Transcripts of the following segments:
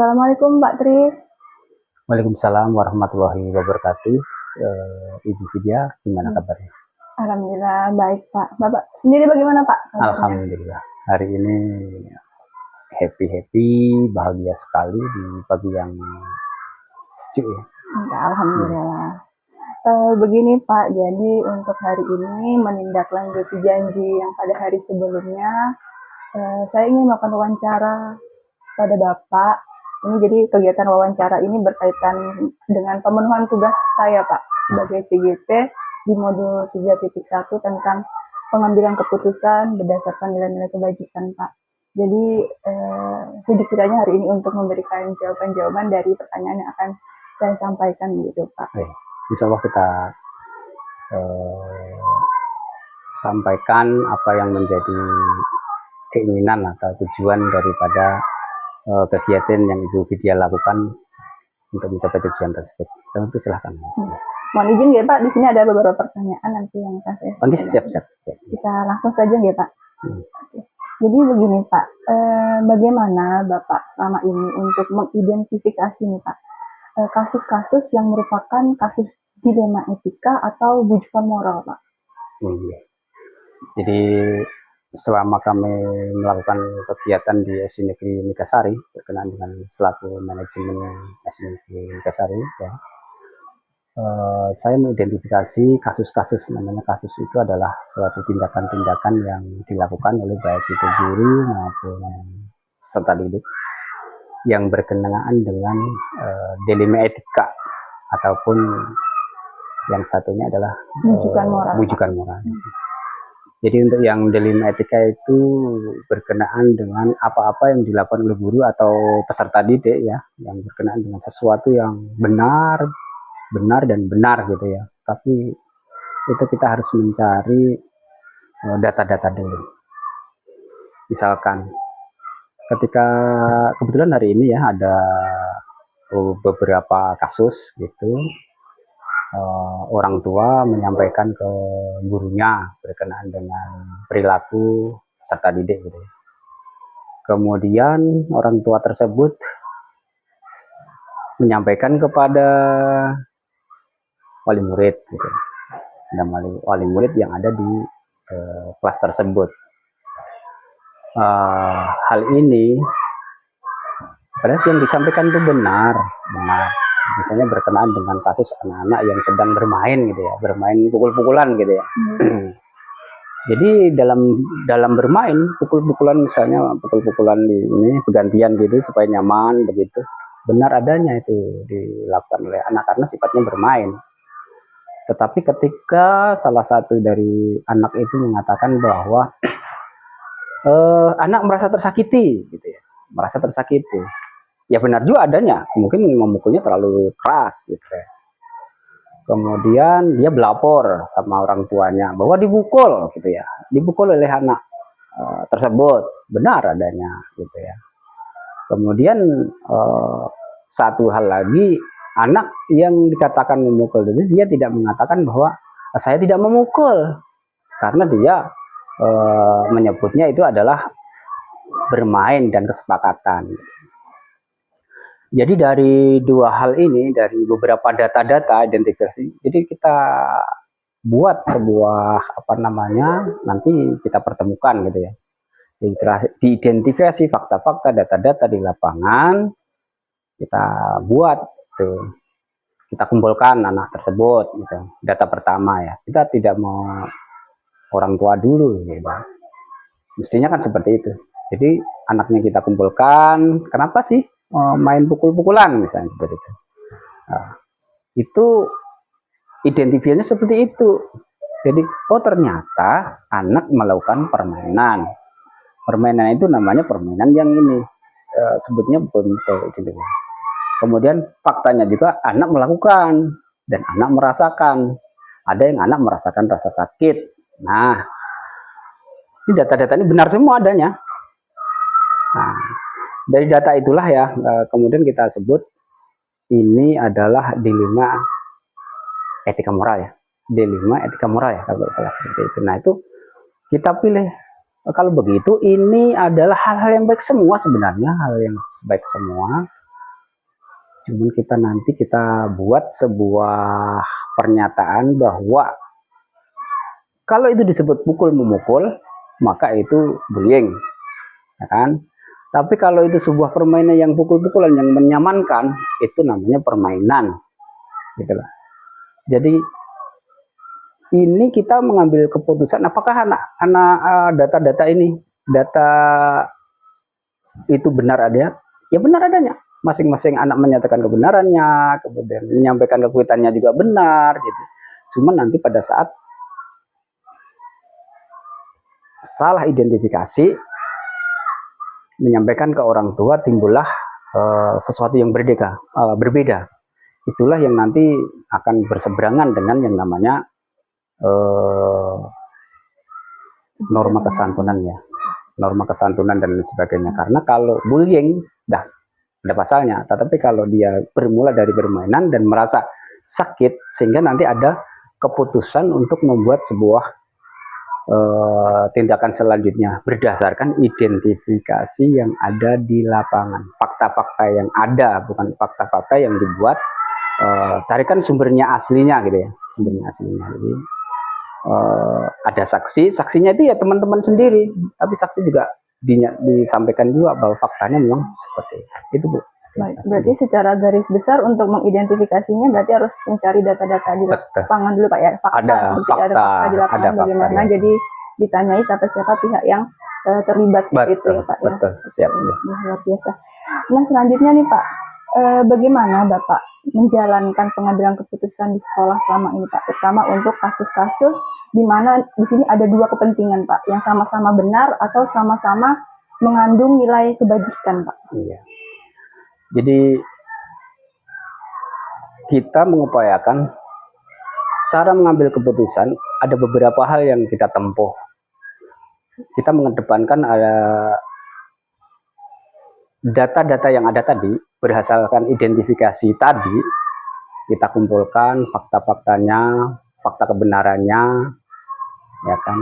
Assalamualaikum Pak Tri. Waalaikumsalam warahmatullahi wabarakatuh. Ibu Vidya, gimana kabarnya? Alhamdulillah baik Pak. Bapak sendiri bagaimana Pak kabarnya? Alhamdulillah. Hari ini happy, bahagia sekali di pagi yang sejuk ya. Alhamdulillah. Begini Pak, jadi untuk hari ini menindaklanjuti janji yang pada hari sebelumnya, saya ingin melakukan wawancara pada Bapak. Ini jadi kegiatan wawancara ini berkaitan dengan pemenuhan tugas saya Pak sebagai CGP di modul 3.1 tentang pengambilan keputusan berdasarkan nilai-nilai kebajikan Pak. Jadi sedikitnya hari ini untuk memberikan jawaban-jawaban dari pertanyaan yang akan saya sampaikan gitu Pak. Insya Allah kita sampaikan apa yang menjadi keinginan atau tujuan daripada kegiatan yang Ibu Vidya lakukan untuk mencapai tujuan tersebut. Tentu silahkan. Mohon izin ya Pak, di sini ada beberapa pertanyaan nanti yang akan saya siap. Kita langsung saja ya Pak. Jadi begini Pak, bagaimana Bapak selama ini untuk mengidentifikasi nih Pak kasus-kasus yang merupakan kasus dilema etika atau bujukan moral Pak? Jadi selama kami melakukan kegiatan di SD Negeri Megasari berkenaan dengan selaku manajemen SD Negeri Megasari ya, saya mengidentifikasi kasus-kasus, namanya kasus itu adalah suatu tindakan-tindakan yang dilakukan oleh baik itu guru maupun peserta didik yang berkenaan dengan dilema etika ataupun yang satunya adalah bujukan moral. Jadi untuk yang dilema etika itu berkenaan dengan apa-apa yang dilakukan oleh guru atau peserta didik ya, yang berkenaan dengan sesuatu yang benar gitu ya. Tapi itu kita harus mencari data-data dulu. Misalkan ketika kebetulan hari ini ya ada beberapa kasus gitu. Orang tua menyampaikan ke gurunya berkenaan dengan perilaku peserta didik gitu. Kemudian orang tua tersebut menyampaikan kepada wali murid gitu. Dan wali murid yang ada di kelas tersebut. Hal ini padahal yang disampaikan itu benar. Misalnya berkenaan dengan kasus anak-anak yang sedang bermain gitu ya, bermain pukul-pukulan gitu ya. Jadi dalam bermain pukul-pukulan, misalnya pukul-pukulan ini bergantian gitu supaya nyaman begitu, benar adanya itu dilakukan oleh anak karena sifatnya bermain. Tetapi ketika salah satu dari anak itu mengatakan bahwa anak merasa tersakiti gitu ya, merasa tersakiti. Ya benar juga adanya, mungkin memukulnya terlalu keras gitu ya. Kemudian dia melapor sama orang tuanya bahwa dipukul gitu ya, dipukul oleh anak tersebut, benar adanya gitu ya. Kemudian satu hal lagi, anak yang dikatakan memukul itu dia tidak mengatakan bahwa saya tidak memukul, karena dia menyebutnya itu adalah bermain dan kesepakatan. Jadi dari dua hal ini, dari beberapa data-data identifikasi, jadi kita buat sebuah nanti kita pertemukan gitu ya. Diidentifikasi fakta-fakta, data-data di lapangan, kita buat tuh, kita kumpulkan anak tersebut gitu. Data pertama ya, kita tidak mau orang tua dulu gitu. Mestinya kan seperti itu. Jadi anaknya kita kumpulkan, kenapa sih main pukul-pukulan misalnya seperti itu. Itu identifikasinya seperti itu. Jadi ternyata anak melakukan permainan. Permainan itu namanya permainan yang ini sebutnya pukul-pukul gitu. Kemudian faktanya juga anak melakukan dan anak merasakan. Ada yang anak merasakan rasa sakit. Nah, ini data-data ini benar semua adanya. Nah, dari data itulah ya, kemudian kita sebut ini adalah dilema etika moral ya. Dilema etika moral ya, kalau salah seperti itu. Nah, itu kita pilih. Kalau begitu, ini adalah hal-hal yang baik semua sebenarnya, hal yang baik semua. Cuman kita buat sebuah pernyataan bahwa kalau itu disebut pukul memukul, maka itu bullying, ya kan? Tapi kalau itu sebuah permainan yang pukul-pukulan yang menyamankan, itu namanya permainan, gitu lah. Jadi ini kita mengambil keputusan apakah data-data ini, data itu benar adanya? Ya benar adanya. Masing-masing anak menyatakan kebenarannya, kemudian menyampaikan kekuitannya juga benar, gitu. Cuma nanti pada saat salah identifikasi, menyampaikan ke orang tua, timbullah sesuatu yang berbeda. Itulah yang nanti akan berseberangan dengan yang namanya norma kesantunan ya, norma kesantunan dan lain sebagainya. Karena kalau bullying, dah ada pasalnya. Tetapi kalau dia bermula dari permainan dan merasa sakit, sehingga nanti ada keputusan untuk membuat sebuah tindakan selanjutnya berdasarkan identifikasi yang ada di lapangan, fakta-fakta yang ada, bukan fakta-fakta yang dibuat. Carikan sumbernya aslinya gitu ya, sumbernya aslinya. Jadi ada saksinya itu ya teman-teman sendiri, tapi saksi juga disampaikan juga bahwa faktanya memang seperti itu, Bu. Baik, berarti secara garis besar untuk mengidentifikasinya berarti harus mencari data-data di lapangan dulu Pak ya, fakta ada fakta di lapangan bagaimana, ya. Jadi ditanyai siapa pihak yang terlibat itu ya Pak ya. Betul, siap. Luar biasa. Nah selanjutnya nih Pak, bagaimana Bapak menjalankan pengambilan keputusan di sekolah selama ini Pak, terutama untuk kasus-kasus di mana di sini ada dua kepentingan Pak, yang sama-sama benar atau sama-sama mengandung nilai kebajikan Pak. Iya. Jadi kita mengupayakan cara mengambil keputusan, ada beberapa hal yang kita tempuh. Kita mengedepankan ada data-data yang ada tadi, berdasarkan identifikasi tadi, kita kumpulkan fakta-faktanya, fakta kebenarannya, ya kan.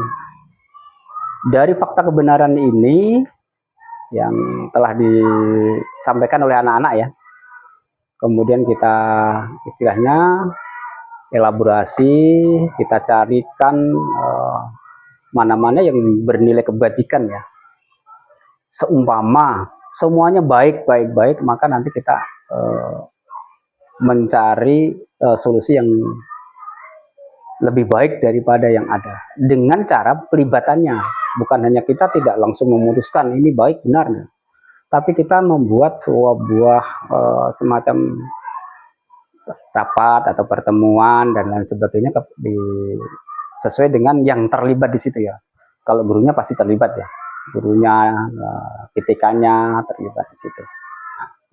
Dari fakta kebenaran ini yang telah disampaikan oleh anak-anak ya, kemudian kita istilahnya elaborasi, kita carikan mana-mana yang bernilai kebajikan ya. Seumpama semuanya baik, maka nanti kita mencari solusi yang lebih baik daripada yang ada dengan cara pelibatannya. Bukan hanya kita tidak langsung memutuskan ini baik benar, tapi kita membuat sebuah semacam rapat atau pertemuan dan lain sebagainya sesuai dengan yang terlibat di situ ya. Kalau gurunya pasti terlibat ya, gurunya, PTK-nya terlibat di situ.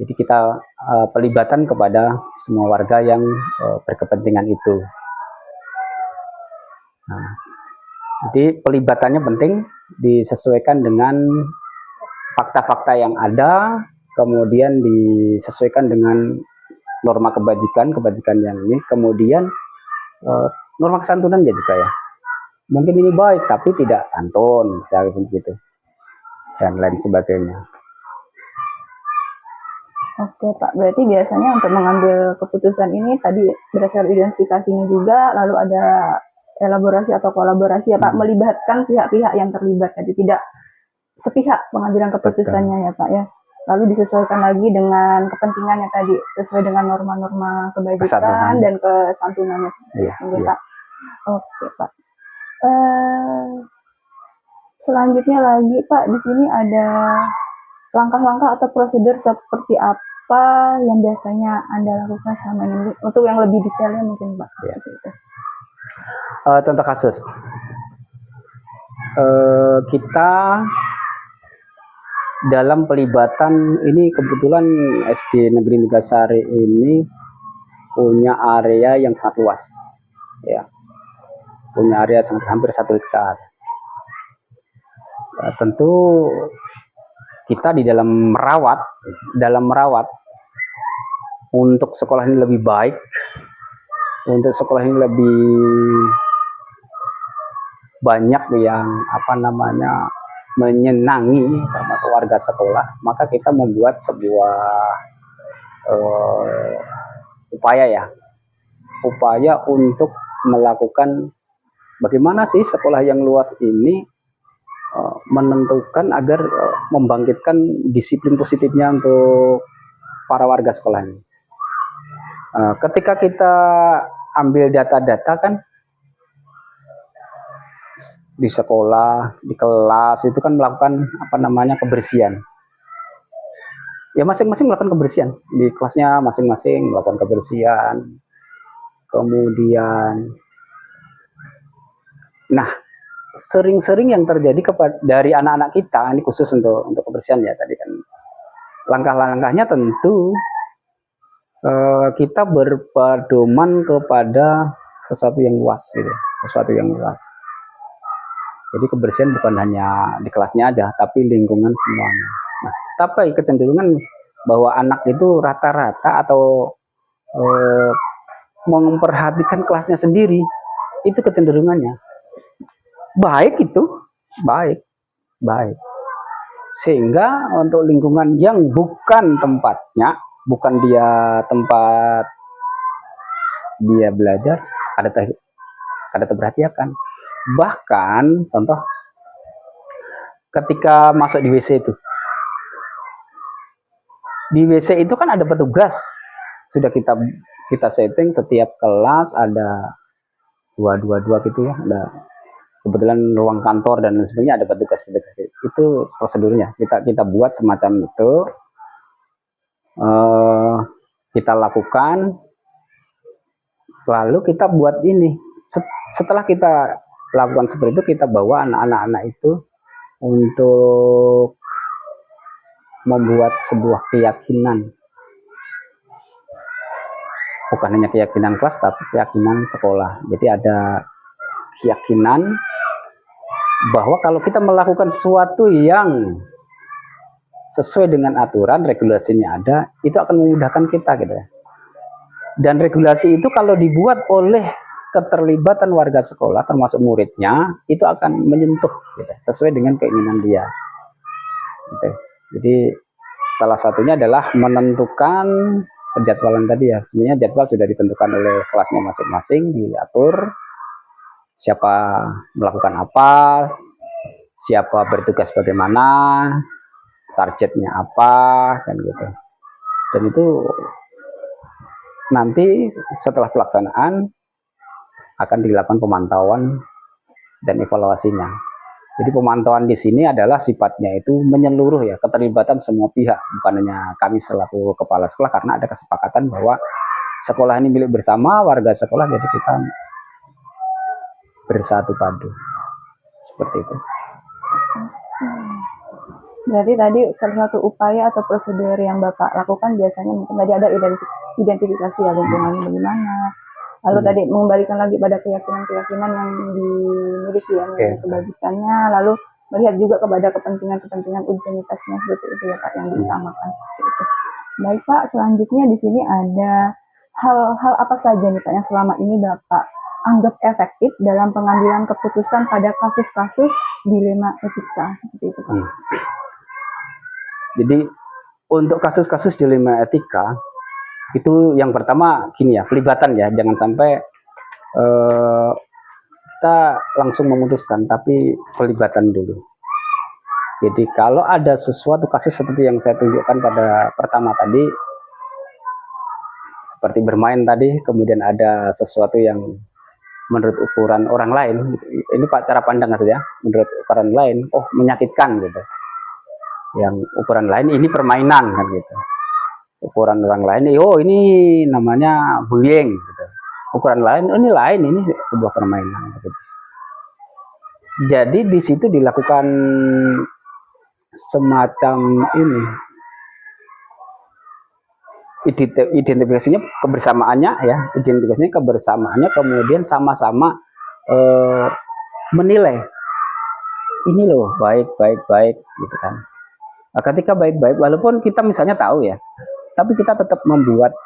Jadi kita pelibatan kepada semua warga yang berkepentingan itu. Nah, jadi pelibatannya penting, disesuaikan dengan fakta-fakta yang ada, kemudian disesuaikan dengan norma kebajikan yang ini, kemudian norma kesantunan juga ya. Mungkin ini baik tapi tidak santun, misalnya begitu, dan lain sebagainya. Oke Pak, berarti biasanya untuk mengambil keputusan ini tadi berdasarkan identifikasinya juga, lalu ada elaborasi atau kolaborasi ya Pak, melibatkan pihak-pihak yang terlibat, jadi tidak sepihak pengambilan keputusannya ya Pak ya. Lalu disesuaikan lagi dengan kepentingannya tadi, sesuai dengan norma-norma kebajikan dan kesantunannya. Iya, Pak. Oke Pak. Selanjutnya lagi Pak, di sini ada langkah-langkah atau prosedur seperti apa yang biasanya Anda lakukan selama ini untuk yang lebih detailnya mungkin Pak. Ya. Contoh kasus, kita dalam pelibatan ini kebetulan SD Negeri Megasari ini punya area yang sangat luas, ya, punya area hampir 1 hektar. Tentu kita di dalam merawat untuk sekolah ini lebih baik, untuk sekolah ini lebih banyak yang menyenangi termasuk warga sekolah, maka kita membuat sebuah eh, upaya untuk melakukan bagaimana sih sekolah yang luas ini menentukan agar membangkitkan disiplin positifnya untuk para warga sekolah ini. Ketika kita ambil data-data kan di sekolah, di kelas itu kan melakukan kebersihan. Ya masing-masing melakukan kebersihan di kelasnya, masing-masing melakukan kebersihan. Kemudian, nah sering-sering yang terjadi dari anak-anak kita ini khusus untuk kebersihan ya tadi kan langkah-langkahnya tentu kita berpedoman kepada sesuatu yang luas gitu, sesuatu yang luas. Jadi kebersihan bukan hanya di kelasnya aja, tapi lingkungan semuanya. Nah, tapi kecenderungan bahwa anak itu rata-rata atau memperhatikan kelasnya sendiri, itu kecenderungannya. Baik itu, baik. Sehingga untuk lingkungan yang bukan tempatnya, bukan dia tempat dia belajar, ada terperhatikan. Bahkan contoh ketika masuk di WC itu, di WC itu kan ada petugas, sudah kita setting setiap kelas ada dua gitu ya, ada kebetulan ruang kantor dan sebagainya ada petugas itu prosedurnya kita buat semacam itu, kita lakukan, lalu kita buat ini. Setelah kita lakukan seperti itu, kita bawa anak-anak itu untuk membuat sebuah keyakinan, bukan hanya keyakinan kelas tapi keyakinan sekolah. Jadi ada keyakinan bahwa kalau kita melakukan sesuatu yang sesuai dengan aturan, regulasinya ada, itu akan memudahkan kita gitu ya. Dan regulasi itu kalau dibuat oleh keterlibatan warga sekolah termasuk muridnya, itu akan menyentuh gitu, sesuai dengan keinginan dia gitu. Jadi salah satunya adalah menentukan penjadwalan tadi ya. Sebenarnya jadwal sudah ditentukan oleh kelasnya masing-masing, diatur siapa melakukan apa, siapa bertugas bagaimana, targetnya apa, kan gitu. Dan itu nanti setelah pelaksanaan akan dilakukan pemantauan dan evaluasinya. Jadi pemantauan di sini adalah sifatnya itu menyeluruh ya, keterlibatan semua pihak, bukan hanya kami selaku kepala sekolah, karena ada kesepakatan bahwa sekolah ini milik bersama warga sekolah, jadi kita bersatu padu seperti itu. Berarti tadi salah satu upaya atau prosedur yang Bapak lakukan biasanya mungkin tadi ada identifikasi ya lingkungannya bagaimana. Lalu tadi mengembalikan lagi pada keyakinan-keyakinan yang dimiliki ya, kebajikannya, lalu melihat juga kepada kepentingan utilitasnya seperti itu ya Pak yang diutamakan. Itu. Baik Pak, selanjutnya di sini ada hal-hal apa saja nih Pak yang selama ini Bapak anggap efektif dalam pengambilan keputusan pada kasus-kasus dilema etika seperti itu Pak. Jadi untuk kasus-kasus dilema etika itu yang pertama gini ya, pelibatan ya, jangan sampai kita langsung memutuskan, tapi pelibatan dulu. Jadi kalau ada sesuatu kasus seperti yang saya tunjukkan pada pertama tadi, seperti bermain tadi, kemudian ada sesuatu yang menurut ukuran orang lain, ini Pak cara pandang ya, menurut ukuran lain, oh menyakitkan gitu. Yang ukuran lain ini permainan kan gitu. Ukuran orang lain, oh ini namanya bullying gitu. Ukuran lain, oh ini lain, ini sebuah permainan gitu. Jadi di situ dilakukan semacam ini identifikasinya kebersamaannya ya, kemudian sama-sama menilai ini loh baik gitu kan. Nah, ketika baik walaupun kita misalnya tahu ya, tapi kita tetap membuat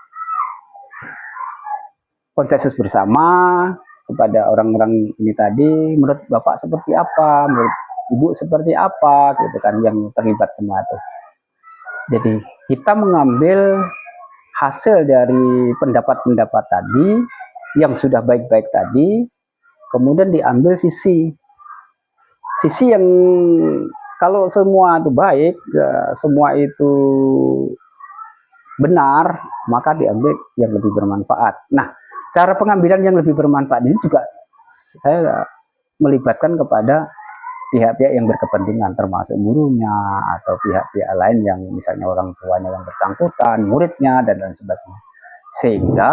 konsensus bersama kepada orang-orang ini tadi, menurut Bapak seperti apa, menurut Ibu seperti apa gitu kan, yang terlibat semua itu. Jadi kita mengambil hasil dari pendapat-pendapat tadi yang sudah baik-baik tadi, kemudian diambil sisi yang kalau semua itu baik, semua itu benar, maka diambil yang lebih bermanfaat. Nah, cara pengambilan yang lebih bermanfaat ini juga saya melibatkan kepada pihak-pihak yang berkepentingan, termasuk gurunya atau pihak-pihak lain yang misalnya orang tuanya yang bersangkutan, muridnya, dan lain sebagainya. Sehingga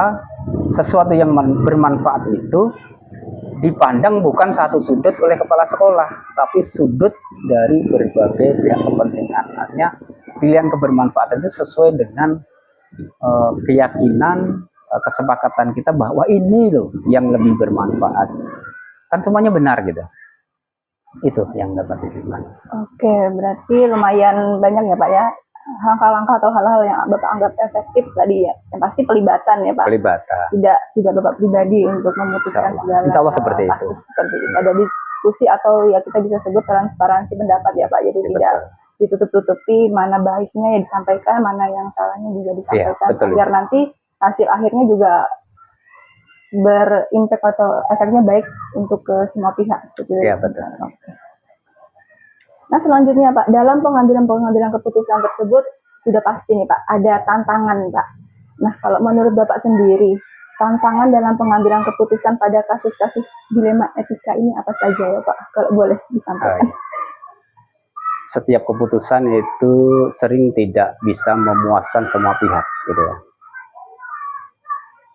sesuatu yang bermanfaat itu dipandang bukan satu sudut oleh kepala sekolah, tapi sudut dari berbagai pihak kepentingan. Artinya pilihan kebermanfaatan itu sesuai dengan keyakinan, kesepakatan kita bahwa ini loh yang lebih bermanfaat. Kan semuanya benar gitu. Itu yang dapat diterima. Oke, berarti lumayan banyak ya Pak ya langkah-langkah atau hal-hal yang Bapak anggap efektif tadi ya. Yang pasti pelibatan ya Pak. Pelibatan. Tidak Bapak pribadi untuk memutuskan segala Insya Allah seperti itu. Seperti itu. Ada diskusi atau ya kita bisa sebut transparansi pendapat ya Pak. Jadi tidak ditutup-tutupi, mana baiknya ya disampaikan, mana yang salahnya juga disampaikan, biar nanti hasil akhirnya juga berimpact atau efeknya baik untuk ke semua pihak. Iya, betul. Nah selanjutnya Pak, dalam pengambilan keputusan tersebut sudah pasti nih Pak, ada tantangan Pak. Nah kalau menurut Bapak sendiri, tantangan dalam pengambilan keputusan pada kasus-kasus dilema etika ini apa saja ya Pak? Kalau boleh disampaikan. Setiap keputusan itu sering tidak bisa memuaskan semua pihak, gitu ya.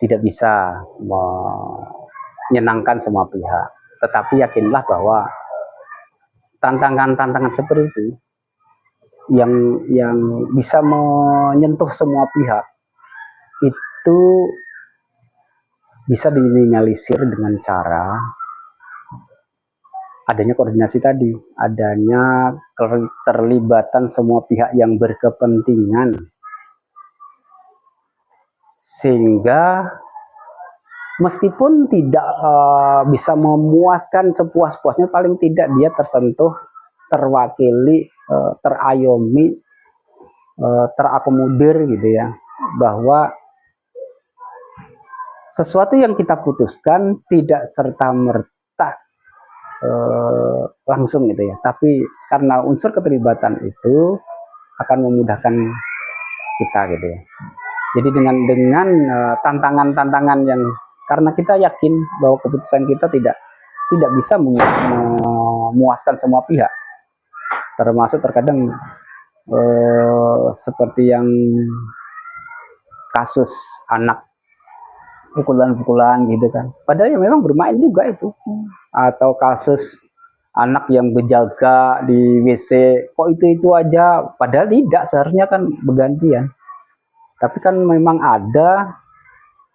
Tidak bisa menyenangkan semua pihak. Tetapi yakinlah bahwa tantangan-tantangan seperti itu yang bisa menyentuh semua pihak itu bisa diminimalisir dengan cara adanya koordinasi tadi, adanya keterlibatan semua pihak yang berkepentingan, sehingga meskipun tidak bisa memuaskan sepuas-puasnya, paling tidak dia tersentuh, terwakili, terayomi, terakomodir gitu ya, bahwa sesuatu yang kita putuskan tidak serta-merta langsung gitu ya, tapi karena unsur keterlibatan itu akan memudahkan kita gitu ya. Jadi dengan tantangan-tantangan yang karena kita yakin bahwa keputusan kita tidak bisa memuaskan semua pihak, termasuk terkadang seperti yang kasus anak pukulan-pukulan gitu kan, padahal ya memang bermain juga itu, atau kasus anak yang berjaga di WC kok itu aja, padahal tidak, seharusnya kan bergantian. Tapi kan memang ada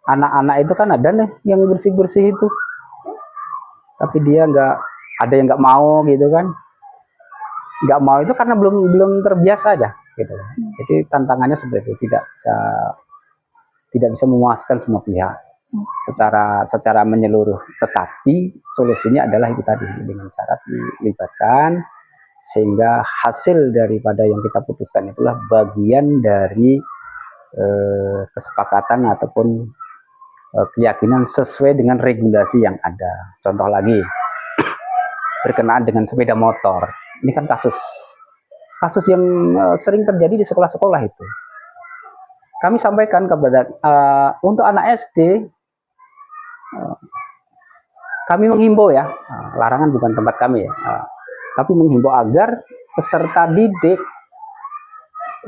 anak-anak itu kan ada nih yang bersih-bersih itu, tapi dia nggak, ada yang nggak mau gitu kan, nggak mau itu karena belum terbiasa aja gitu. Jadi tantangannya seperti itu, tidak bisa memuaskan semua pihak secara menyeluruh, tetapi solusinya adalah itu tadi, dengan cara dilibatkan sehingga hasil daripada yang kita putuskan itulah bagian dari kesepakatan ataupun keyakinan sesuai dengan regulasi yang ada. Contoh lagi berkenaan dengan sepeda motor, ini kan kasus yang sering terjadi di sekolah-sekolah itu. Kami sampaikan kepada untuk anak SD, kami menghimbau ya, larangan bukan tempat kami ya, tapi menghimbau agar peserta didik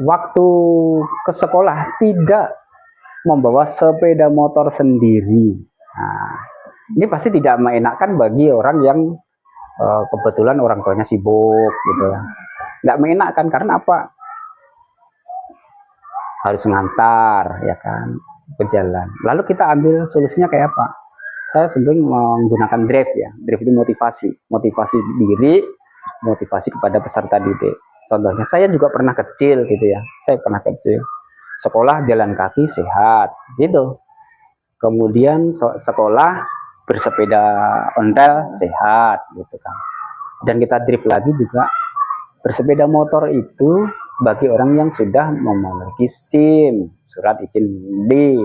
waktu ke sekolah tidak membawa sepeda motor sendiri. Nah, ini pasti tidak mengenakan bagi orang yang kebetulan orang tuanya sibuk gitu ya. Nggak mengenakan, karena apa? Harus ngantar ya kan, berjalan. Lalu kita ambil solusinya kayak apa? Saya sering menggunakan drive ya. Drive itu motivasi diri, motivasi kepada peserta didik. Contohnya saya juga pernah kecil gitu ya. Saya pernah kecil sekolah jalan kaki sehat gitu. Kemudian sekolah bersepeda ontel sehat gitu kan. Dan kita drive lagi juga, bersepeda motor itu bagi orang yang sudah memiliki SIM, surat izin mengemudi.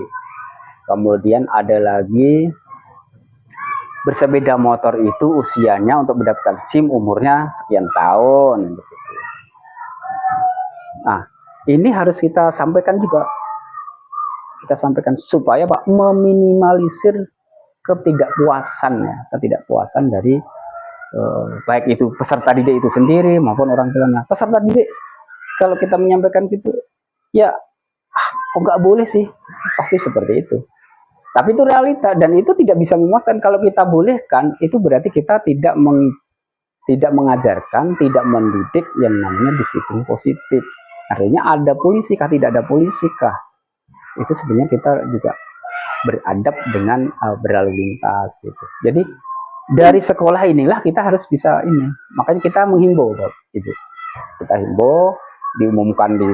Kemudian ada lagi bersepeda motor itu usianya untuk mendapatkan SIM umurnya sekian tahun. Nah, ini harus kita sampaikan juga. Kita sampaikan supaya Pak meminimalisir ketidakpuasan dari baik itu peserta didik itu sendiri maupun orang tuanya. Peserta didik kalau kita menyampaikan gitu, ya kok nggak boleh sih, pasti seperti itu. Tapi itu realita dan itu tidak bisa memuaskan. Kalau kita bolehkan, itu berarti kita tidak mengajarkan, tidak mendidik yang namanya disiplin positif. Artinya ada polisi kah, tidak ada polisi kah? Itu sebenarnya kita juga beradab dengan berlalu lintas gitu. Jadi dari sekolah inilah kita harus bisa ini. Makanya kita menghimbau, Ibu. Kita himbau, diumumkan di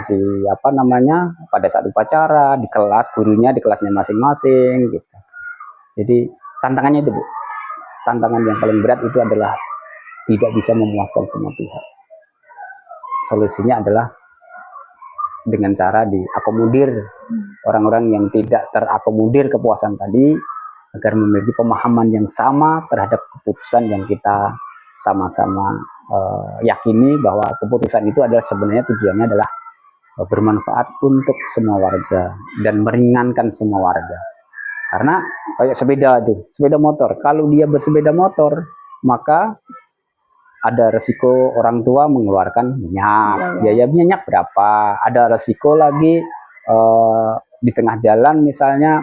pada saat upacara di kelas, gurunya di kelasnya masing-masing gitu. Jadi tantangannya itu, Bu, tantangan yang paling berat itu adalah tidak bisa memuaskan semua pihak. Solusinya adalah dengan cara diakomodir orang-orang yang tidak terakomodir kepuasan tadi, agar memiliki pemahaman yang sama terhadap keputusan yang kita sama-sama yakini bahwa keputusan itu adalah sebenarnya tujuannya adalah bermanfaat untuk semua warga dan meringankan semua warga. Karena kayak sepeda motor, kalau dia bersepeda motor maka ada resiko orang tua mengeluarkan minyak, biaya minyak berapa, ada resiko lagi di tengah jalan misalnya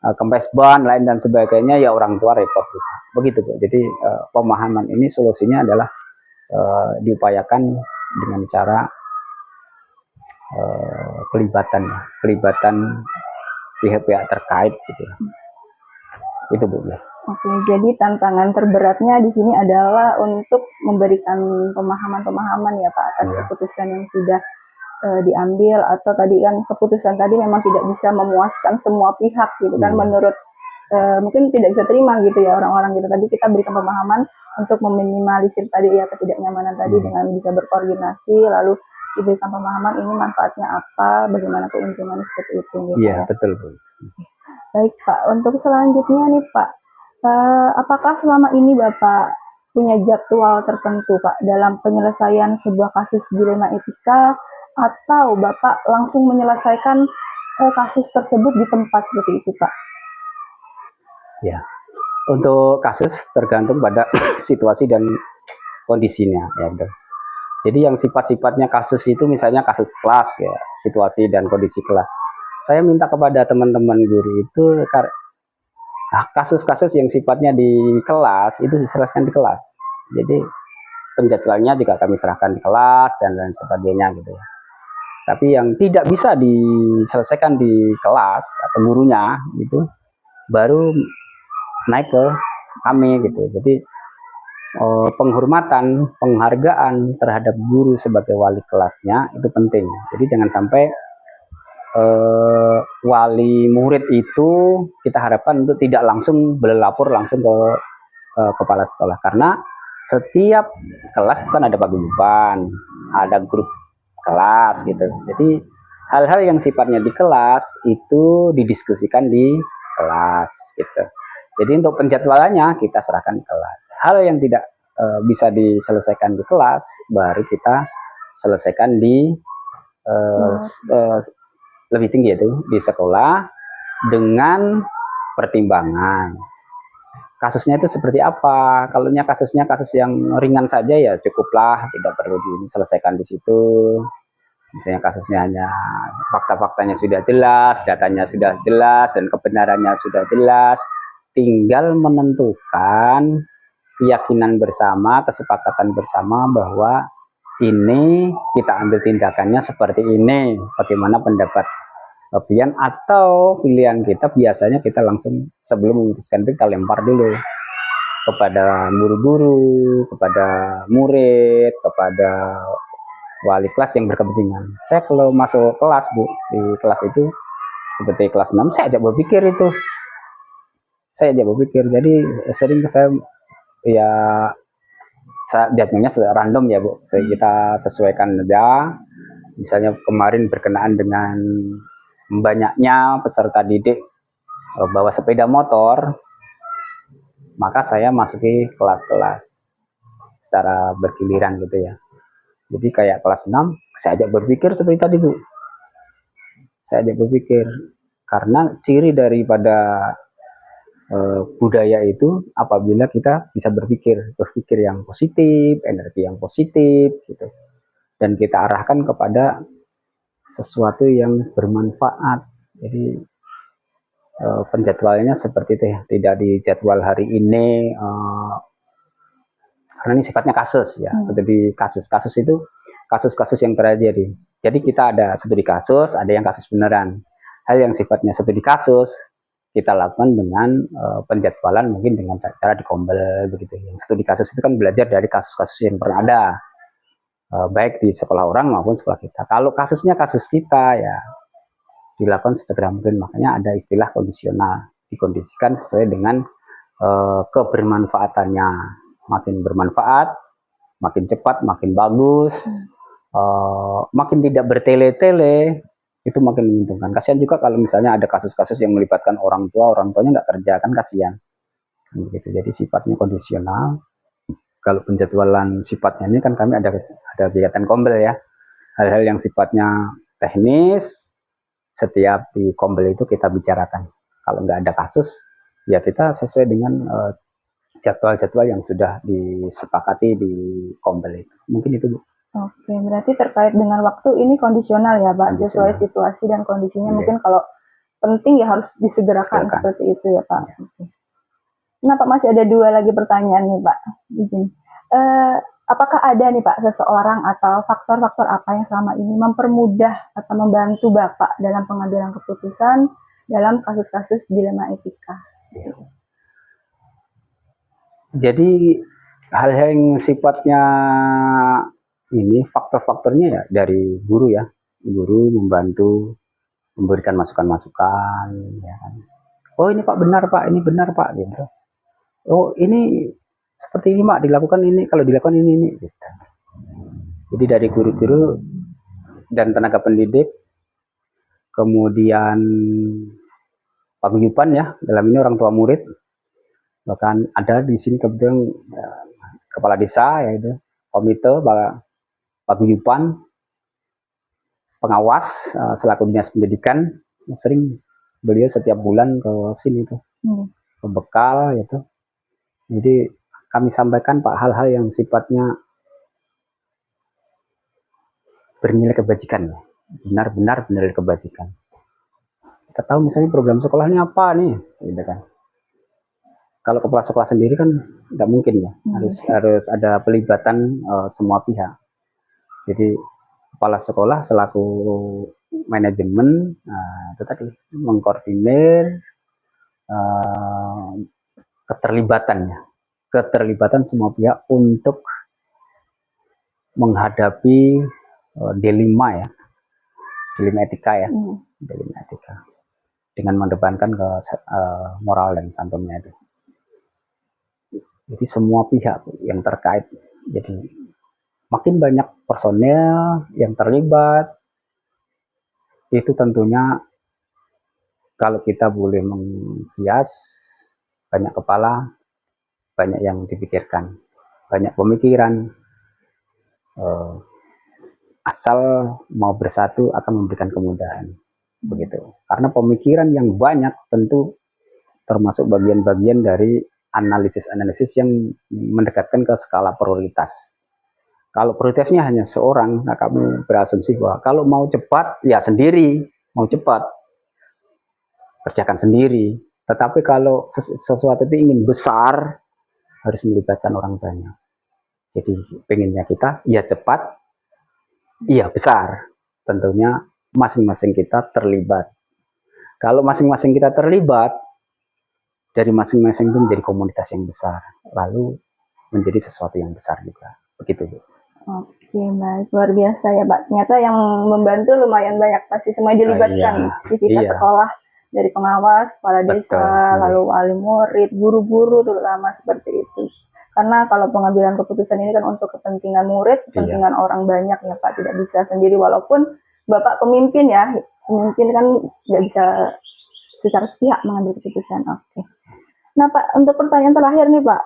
kempes ban lain dan sebagainya, ya orang tua repot gitu. Begitu Bu. Jadi pemahaman ini solusinya adalah diupayakan dengan cara pelibatan pihak-pihak terkait gitu. Itu Bu. Oke, jadi tantangan terberatnya di sini adalah untuk memberikan pemahaman-pemahaman ya Pak atas keputusan yang sudah diambil, atau tadi kan keputusan tadi memang tidak bisa memuaskan semua pihak gitu kan, menurut mungkin tidak bisa terima gitu ya orang-orang gitu. Tadi kita berikan pemahaman untuk meminimalisir tadi ya ketidaknyamanan tadi dengan bisa berkoordinasi, lalu diberikan pemahaman ini manfaatnya apa, bagaimana keuntungannya seperti itu gitu. Iya, betul Bu. Baik Pak, untuk selanjutnya nih Pak, apakah selama ini Bapak punya jadwal tertentu Pak dalam penyelesaian sebuah kasus dilema etika, atau Bapak langsung menyelesaikan kasus tersebut di tempat seperti itu Pak? Ya, untuk kasus tergantung pada situasi dan kondisinya ya. Jadi yang sifat-sifatnya kasus itu misalnya kasus kelas ya, situasi dan kondisi kelas. Saya minta kepada teman-teman guru itu kasus-kasus yang sifatnya di kelas itu diselesaikan di kelas. Jadi penjadwalannya juga kami serahkan di kelas dan lain sebagainya gitu ya. Tapi yang tidak bisa diselesaikan di kelas atau gurunya itu baru naik ke kami gitu. Jadi penghormatan, penghargaan terhadap guru sebagai wali kelasnya itu penting. Jadi jangan sampai wali murid itu kita harapkan untuk tidak langsung berlapor langsung ke kepala sekolah, karena setiap kelas kan ada paguyuban, ada grup kelas gitu. Jadi hal-hal yang sifatnya di kelas itu didiskusikan di kelas gitu. Jadi untuk penjadwalannya kita serahkan di kelas. Hal yang tidak bisa diselesaikan di kelas baru kita selesaikan di lebih tinggi, yaitu di sekolah dengan pertimbangan kasusnya itu seperti apa. Kalau kasusnya kasus yang ringan saja ya cukuplah, tidak perlu diselesaikan di situ. Misalnya kasusnya hanya fakta-faktanya sudah jelas, datanya sudah jelas, dan kebenarannya sudah jelas, tinggal menentukan keyakinan bersama, kesepakatan bersama bahwa ini kita ambil tindakannya seperti ini, bagaimana pendapat pilihan atau pilihan kita. Biasanya kita langsung sebelum memutuskan itu kita lempar dulu kepada guru-guru, kepada murid, kepada wali kelas yang berkepentingan. Saya kalau masuk kelas Bu, di kelas itu seperti kelas 6 saya ajak berpikir itu. Jadi sering saya ya jadwalnya random ya Bu. Kita sesuaikan aja. Misalnya kemarin berkenaan dengan banyaknya peserta didik bawa sepeda motor, maka saya masuki kelas-kelas secara bergiliran gitu ya. Jadi kayak kelas 6, saya ajak berpikir seperti tadi Bu. Saya ajak berpikir, karena ciri daripada budaya itu apabila kita bisa berpikir yang positif, energi yang positif gitu. Dan kita arahkan kepada sesuatu yang bermanfaat. Jadi penjadwalannya seperti itu ya, tidak dijadwal hari ini karena ini sifatnya kasus ya, studi kasus itu kasus-kasus yang terjadi. Jadi kita ada studi kasus, ada yang kasus beneran. Hal yang sifatnya studi kasus kita lakukan dengan penjadwalan mungkin dengan cara dikombel begitu. Yang studi kasus itu kan belajar dari kasus-kasus yang pernah ada, baik di sekolah orang maupun sekolah kita. Kalau kasusnya kasus kita ya dilakukan sesegera mungkin, makanya ada istilah kondisional, dikondisikan sesuai dengan kebermanfaatannya. Makin bermanfaat, makin cepat, makin bagus, makin tidak bertele-tele, itu makin menguntungkan. Kasihan juga kalau misalnya ada kasus-kasus yang melibatkan orang tuanya nggak kerja, kan kasihan. Gitu. Jadi sifatnya kondisional. Kalau penjadwalan sifatnya ini kan kami ada kegiatan kombel ya, hal-hal yang sifatnya teknis, setiap di kombel itu kita bicarakan. Kalau nggak ada kasus, ya kita sesuai dengan jadwal-jadwal yang sudah disepakati di kombel itu. Mungkin itu Bu. Oke, berarti terkait dengan waktu ini kondisional ya Pak, sesuai situasi dan kondisinya. Mungkin kalau penting ya harus disegerakan seperti itu ya Pak. Oke. Nah Pak, masih ada 2 lagi pertanyaan nih Pak. Izin. Apakah ada nih Pak seseorang atau faktor-faktor apa yang selama ini mempermudah atau membantu Bapak dalam pengambilan keputusan dalam kasus-kasus dilema etika? Jadi hal-hal yang sifatnya ini faktor-faktornya ya dari guru ya, guru membantu memberikan masukan-masukan ya kan. Oh ini Pak benar Pak, ini benar Pak gitu. Oh ini seperti ini Mak, dilakukan ini, kalau dilakukan ini gitu. Jadi dari guru-guru dan tenaga pendidik, kemudian paguyuban ya, dalam ini orang tua murid, bahkan ada di sini kemudian kepala desa yaitu komite paguyuban, pengawas selaku dinas pendidikan, sering beliau setiap bulan ke sini tuh, ke bekal gitu. Jadi kami sampaikan Pak hal-hal yang sifatnya bernilai kebajikan, benar-benar bernilai kebajikan. Kita tahu misalnya program sekolahnya apa nih, gitu kan. Kalau kepala sekolah sendiri kan nggak mungkin ya, harus ada pelibatan semua pihak. Jadi kepala sekolah selaku manajemen itu tadi mengkoordinir keterlibatan semua pihak untuk menghadapi dilema ya, dilema etika ya, dilema etika dengan mendepankan ke moral dan santunnya itu. Jadi semua pihak yang terkait, jadi makin banyak personel yang terlibat, itu tentunya kalau kita boleh menghias, banyak kepala, banyak yang dipikirkan, banyak pemikiran, asal mau bersatu akan memberikan kemudahan, begitu. Karena pemikiran yang banyak tentu termasuk bagian-bagian dari analisis yang mendekatkan ke skala prioritas. Kalau prioritasnya hanya seorang, nah kamu berasumsi bahwa kalau mau cepat, ya sendiri, mau cepat, kerjakan sendiri. Tetapi kalau sesuatu itu ingin besar, harus melibatkan orang banyak. Jadi pengennya kita, ya cepat, iya besar. Tentunya masing-masing kita terlibat. Kalau masing-masing kita terlibat, dari masing-masing itu menjadi komunitas yang besar, lalu menjadi sesuatu yang besar juga. Begitu Bu. Oke, baik. Luar biasa ya Pak. Ternyata yang membantu lumayan banyak, pasti semua dilibatkan. Aktivitas sekolah, dari pengawas, kepala desa, lalu wali murid, guru-guru terutama seperti itu. Karena kalau pengambilan keputusan ini kan untuk kepentingan murid, kepentingan orang banyak ya Pak, tidak bisa sendiri, walaupun Bapak pemimpin ya, pemimpin kan nggak bisa secara sepihak mengambil keputusan. Oke. Nah Pak, untuk pertanyaan terakhir nih Pak,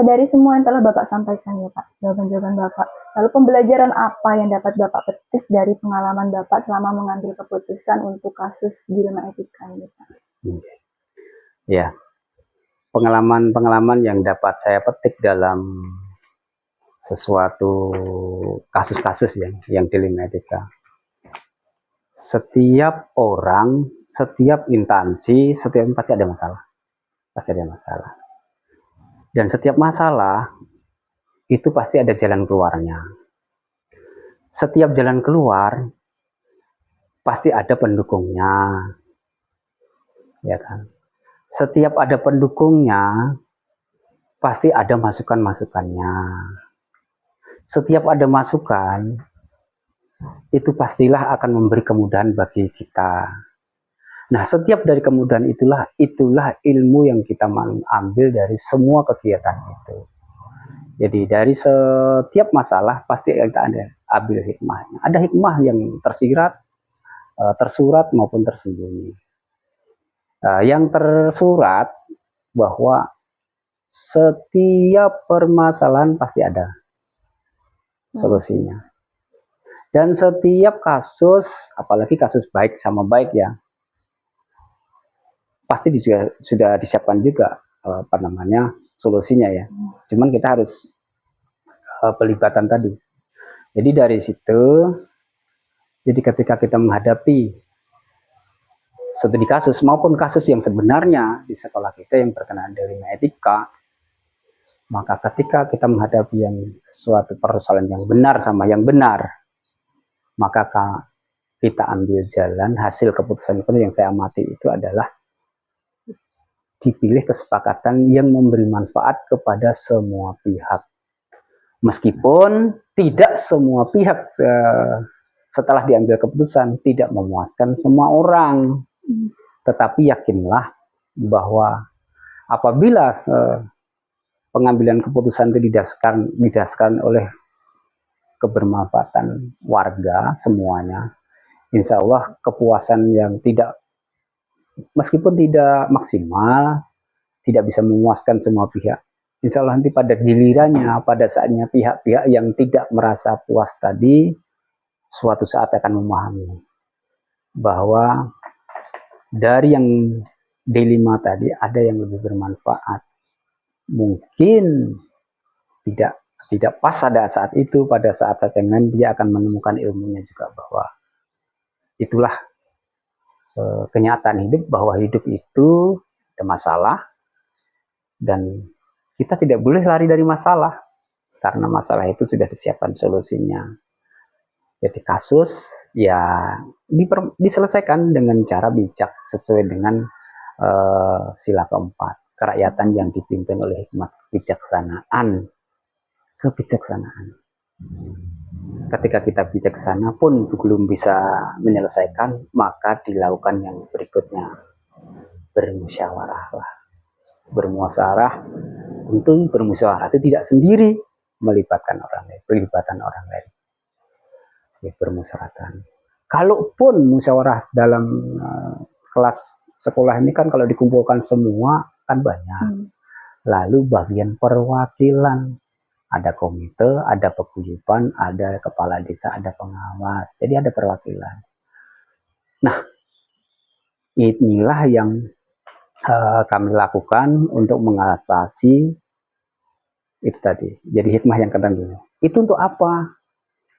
dari semua yang telah Bapak sampaikan ya Pak, jawaban-jawaban Bapak, lalu pembelajaran apa yang dapat Bapak petik dari pengalaman Bapak selama mengambil keputusan untuk kasus dilema etika ini Pak? Ya, pengalaman-pengalaman yang dapat saya petik dalam sesuatu kasus-kasus yang dilema etika. Setiap orang, setiap instansi, setiap pasti ada masalah. Pasti ada masalah. Dan setiap masalah itu pasti ada jalan keluarnya. Setiap jalan keluar pasti ada pendukungnya. Ya kan? Setiap ada pendukungnya pasti ada masukan-masukannya. Setiap ada masukan itu pastilah akan memberi kemudahan bagi kita. Nah, setiap dari kemudahan itulah ilmu yang kita ambil dari semua kegiatan itu. Jadi dari setiap masalah pasti kita ada ambil hikmahnya. Ada hikmah yang tersirat, tersurat maupun tersembunyi. Yang tersurat bahwa setiap permasalahan pasti ada solusinya. Dan setiap kasus, apalagi kasus baik sama baik ya, pasti sudah disiapkan juga solusinya ya. Cuman kita harus pelibatan tadi. Jadi dari situ, jadi ketika kita menghadapi studi kasus maupun kasus yang sebenarnya di sekolah kita yang berkenaan dengan etika, maka ketika kita menghadapi yang suatu persoalan yang benar sama yang benar, maka kita ambil jalan hasil keputusan itu yang saya amati itu adalah dipilih kesepakatan yang memberi manfaat kepada semua pihak. Meskipun tidak semua pihak setelah diambil keputusan tidak memuaskan semua orang, tetapi yakinlah bahwa apabila pengambilan keputusan itu didasarkan oleh kebermanfaatan warga semuanya, insya Allah kepuasan yang meskipun tidak maksimal, tidak bisa memuaskan semua pihak, insya Allah nanti pada gilirannya, pada saatnya pihak-pihak yang tidak merasa puas tadi, suatu saat akan memahami bahwa dari yang D5 tadi ada yang lebih bermanfaat. Mungkin tidak pas pada saat itu, pada saat yang dia akan menemukan ilmunya juga bahwa itulah kenyataan hidup, bahwa hidup itu ada masalah dan kita tidak boleh lari dari masalah karena masalah itu sudah disiapkan solusinya. Jadi kasus ya diselesaikan dengan cara bijak sesuai dengan sila keempat, kerakyatan yang dipimpin oleh hikmat kebijaksanaan. Ketika kita bijaksana pun belum bisa menyelesaikan, maka dilakukan yang berikutnya, bermusyawarahlah. Bermusyawarah, tentu bermusyawarah itu tidak sendiri, melibatkan orang lain. Bermusyawarah. Kalaupun musyawarah dalam kelas sekolah ini kan kalau dikumpulkan semua kan banyak. Lalu bagian perwakilan, ada komite, ada paguyuban, ada kepala desa, ada pengawas. Jadi ada perwakilan. Nah, inilah yang kami lakukan untuk mengatasi itu tadi. Jadi hikmah yang kedua. Itu untuk apa?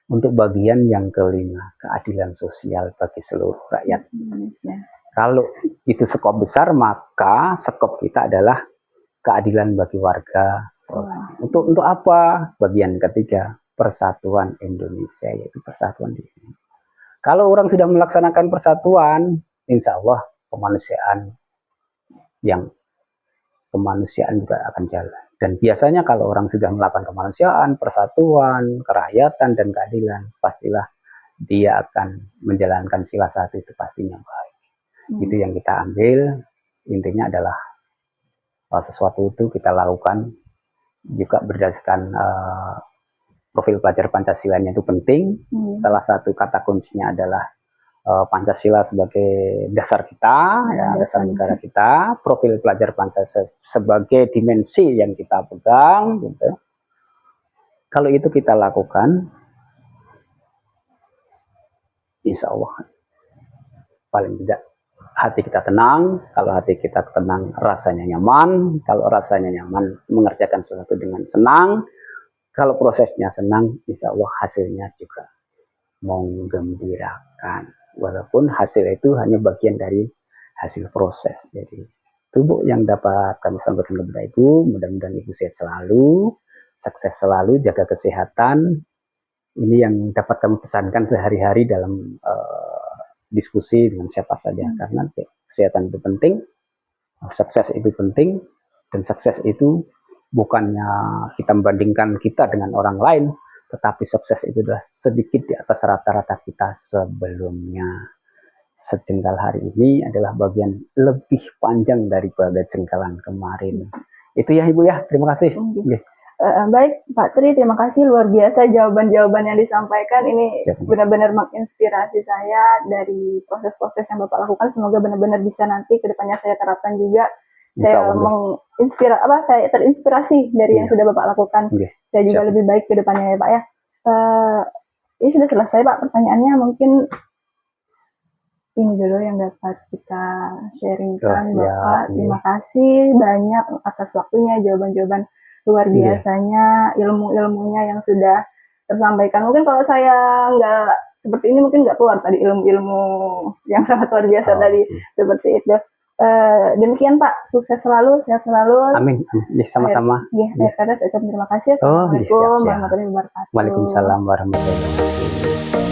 Untuk bagian yang kelima, keadilan sosial bagi seluruh rakyat Indonesia. Kalau itu skop besar, maka skop kita adalah keadilan bagi warga. Untuk apa? Bagian ketiga, persatuan Indonesia, yaitu persatuan di sini. Kalau orang sudah melaksanakan persatuan, insya Allah kemanusiaan juga akan jalan. Dan biasanya kalau orang sudah melakukan kemanusiaan, persatuan, kerakyatan, dan keadilan, pastilah dia akan menjalankan sila satu itu pastinya baik. Itu yang kita ambil, intinya adalah sesuatu itu kita lakukan juga berdasarkan profil pelajar Pancasilanya itu penting. Salah satu kata kuncinya adalah Pancasila sebagai dasar kita, ya, dasar negara kita. Profil pelajar Pancasila sebagai dimensi yang kita pegang, gitu. Kalau itu kita lakukan, insya Allah paling tidak hati kita tenang. Kalau hati kita tenang, rasanya nyaman. Kalau rasanya nyaman, mengerjakan sesuatu dengan senang. Kalau prosesnya senang, insya Allah hasilnya juga menggembirakan. Walaupun hasil itu hanya bagian dari hasil proses. Jadi itu Bu yang dapat kami sampaikan kepada Ibu. Mudah-mudahan Ibu sehat selalu, sukses selalu, jaga kesehatan. Ini yang dapat kami pesankan sehari-hari dalam diskusi dengan siapa saja. Karena kesehatan itu penting, sukses itu penting, dan sukses itu bukannya kita membandingkan kita dengan orang lain, tetapi sukses itu adalah sedikit di atas rata-rata kita sebelumnya. Sejengkal hari ini adalah bagian lebih panjang daripada jengkalan kemarin. Itu ya Ibu ya, terima kasih. Baik Pak Tri, terima kasih, luar biasa jawaban-jawaban yang disampaikan. Ini benar-benar menginspirasi saya dari proses-proses yang Bapak lakukan. Semoga benar-benar bisa nanti kedepannya saya terapkan juga. Saya terinspirasi dari yang sudah Bapak lakukan. Saya juga lebih baik ke depannya ya Pak ya. Ini sudah selesai Pak pertanyaannya, mungkin ini dulu yang dapat kita sharingkan Bapak. Terima kasih banyak atas waktunya, jawaban-jawaban luar biasanya, ilmu-ilmunya yang sudah tersampaikan. Mungkin kalau saya nggak seperti ini, mungkin nggak keluar tadi ilmu-ilmu yang sangat luar biasa tadi seperti itu. Demikian Pak, sukses selalu, sehat selalu. Amin. Sama-sama. Saya terima kasih. Assalamualaikum warahmatullahi wabarakatuh. Waalaikumsalam warahmatullahi wabarakatuh.